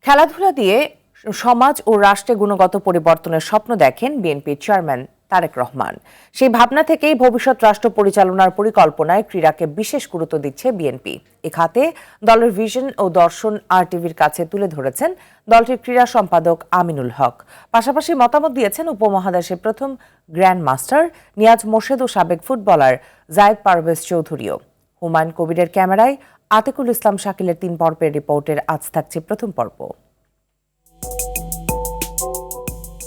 খেলাধুলা দিয়ে সমাজ ও রাষ্ট্রে গুণগত পরিবর্তনের স্বপ্ন দেখেন বিএনপির চেয়ারম্যান তারেক রহমান। সেই ভাবনা থেকেই ভবিষ্যৎ রাষ্ট্র পরিচালনার পরিকল্পনায় ক্রীড়াকে বিশেষ গুরুত্ব দিচ্ছে বিএনপি। এ খাতে দলের ভিশন ও দর্শন আরটিভির কাছে তুলে ধরেছেন দলটির ক্রীড়া সম্পাদক আমিনুল হক। পাশাপাশি মতামত দিয়েছেন উপমহাদেশের প্রথম গ্র্যান্ড মাস্টার নিয়াজ মোর্শেদ ও সাবেক ফুটবলার জায়েদ পারভেজ চৌধুরীও। হুমায়ুন কবিরের ক্যামেরায় আতিকুল ইসলাম শাকিলের 3 পর্বের রিপোর্টের আজ থাকছে প্রথম পর্ব।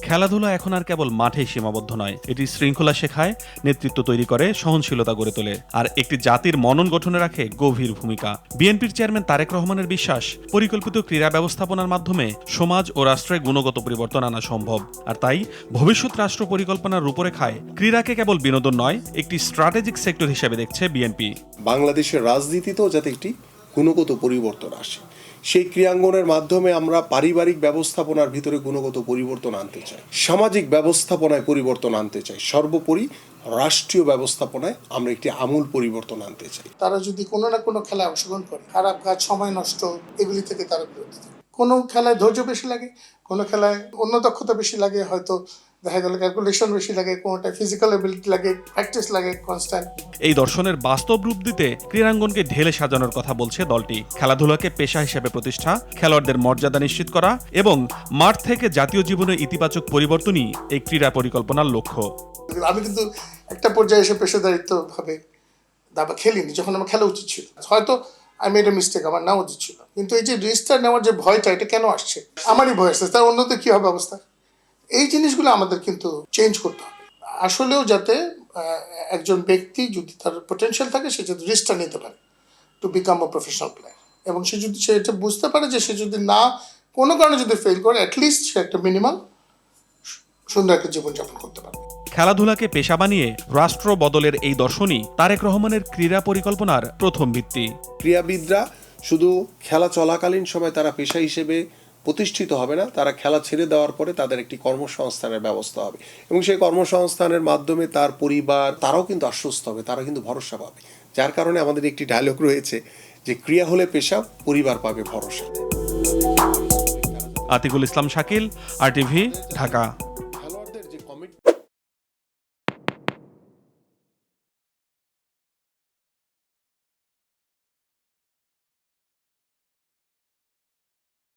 খেলাধুলা এখন আর কেবল মাঠেই সীমাবদ্ধ নয়, এটি শৃঙ্খলা শেখায়, নেতৃত্ব তৈরি করে, সহনশীলতা গড়ে তোলে, আর একটি জাতির মনন গঠনে রাখে গভীর ভূমিকা। বিএনপির চেয়ারম্যান তারেক রহমানের বিশ্বাস, পরিকল্পিত ক্রীড়া ব্যবস্থাপনার মাধ্যমে সমাজ ও রাষ্ট্রে গুণগত পরিবর্তন আনা সম্ভব। আর তাই ভবিষ্যৎ রাষ্ট্র পরিকল্পনার রূপরেখায় ক্রীড়াকে কেবল বিনোদন নয়, একটি স্ট্র্যাটেজিক সেক্টর হিসেবে দেখছে বিএনপি। বাংলাদেশের রাজনীতিতেও যাতে একটি গুণগত পরিবর্তন আসে, সেই ক্রীড়াঙ্গনের মাধ্যমে আমরা পারিবারিক ব্যবস্থাপনার ভিতরে গুণগত পরিবর্তন আনতে চাই, সামাজিক ব্যবস্থাপনায় পরিবর্তন আনতে চাই, সর্বোপরি রাষ্ট্রীয় ব্যবস্থাপনায় আমরা একটি আমূল পরিবর্তন আনতে চাই। তারা যদি কোনো না কোনো খেলায় অংশগ্রহণ করে, খারাপ কাজ, সময় নষ্ট, এগুলি থেকে তারা বিরত থাকে। কোনো খেলায় ধৈর্য বেশি লাগে, কোনো খেলায় অন্য দক্ষতা বেশি লাগে, হয়তো দেখা গেল ক্যালকুলেশন বেশি লাগে, কোনোটা ফিজিক্যাল এবিলিটি লাগে, প্র্যাকটিস লাগে কনস্ট্যান্ট। এই দর্শনের বাস্তব রূপ দিতে ক্রীড়াঙ্গনকে ঢেলে সাজানোর কথা বলছে দলটি। খেলাধুলাকে পেশা হিসেবে প্রতিষ্ঠা, খেলোয়াড়দের মর্যাদা নিশ্চিত করা এবং মাঠ থেকে জাতীয় জীবনে ইতিবাচক পরিবর্তনই এই ক্রীড়া পরিকল্পনার লক্ষ্য। আমি কিন্তু একটা পর্যায়ে এসে পেশাদারিত্ব ভাবে দাবা খেলিনি, যখন আমার খেলা উচিত ছিল। হয়তো আই মেড এ মিস্টেক, আমার না উচিত ছিল, কিন্তু এই যে রিস্কটা নেওয়ার যে ভয়টা, এটা কেন আসছে? আমারই ভয় আসছে, তার অন্যদের কি হবে অবস্থা? এই জিনিসগুলো আমাদের কিন্তু চেঞ্জ করতে হবে। আসলেও যাতে একজন ব্যক্তি যদি তার পোটেনশিয়াল থাকে, সে যদি রিস্কটা নিতে পারে to become a professional player, এবং সে যদি এটা বুঝতে পারে যে সে যদি না কোনো কারণে যদি ফেল করে, অ্যাটলিস্ট সে একটা মিনিমাম সুন্দর একটা জীবনযাপন করতে পারে। খেলাধুলাকে পেশা বানিয়ে রাষ্ট্র বদলের এই দর্শনই তারেক রহমানের ক্রীড়া পরিকল্পনার প্রথম ভিত্তি। ক্রীড়াবিদরা শুধু খেলা চলাকালীন সময় তারা পেশা হিসেবে প্রতিষ্ঠিত হবে না, তারা খেলা ছেড়ে দেওয়ার পরে তাদের একটি কর্মসংস্থানের ব্যবস্থা হবে, এবং সেই কর্মসংস্থানের মাধ্যমে তার পরিবার তারাও কিন্তু আশ্বস্ত হবে, তারা কিন্তু ভরসা পাবে। যার কারণে আমাদের একটি ডায়লগ রয়েছে যে ক্রিয়া হলে পেশা, পরিবার পাবে ভরসা। আতিকুল ইসলাম শাকিল, আরটিভি, ঢাকা।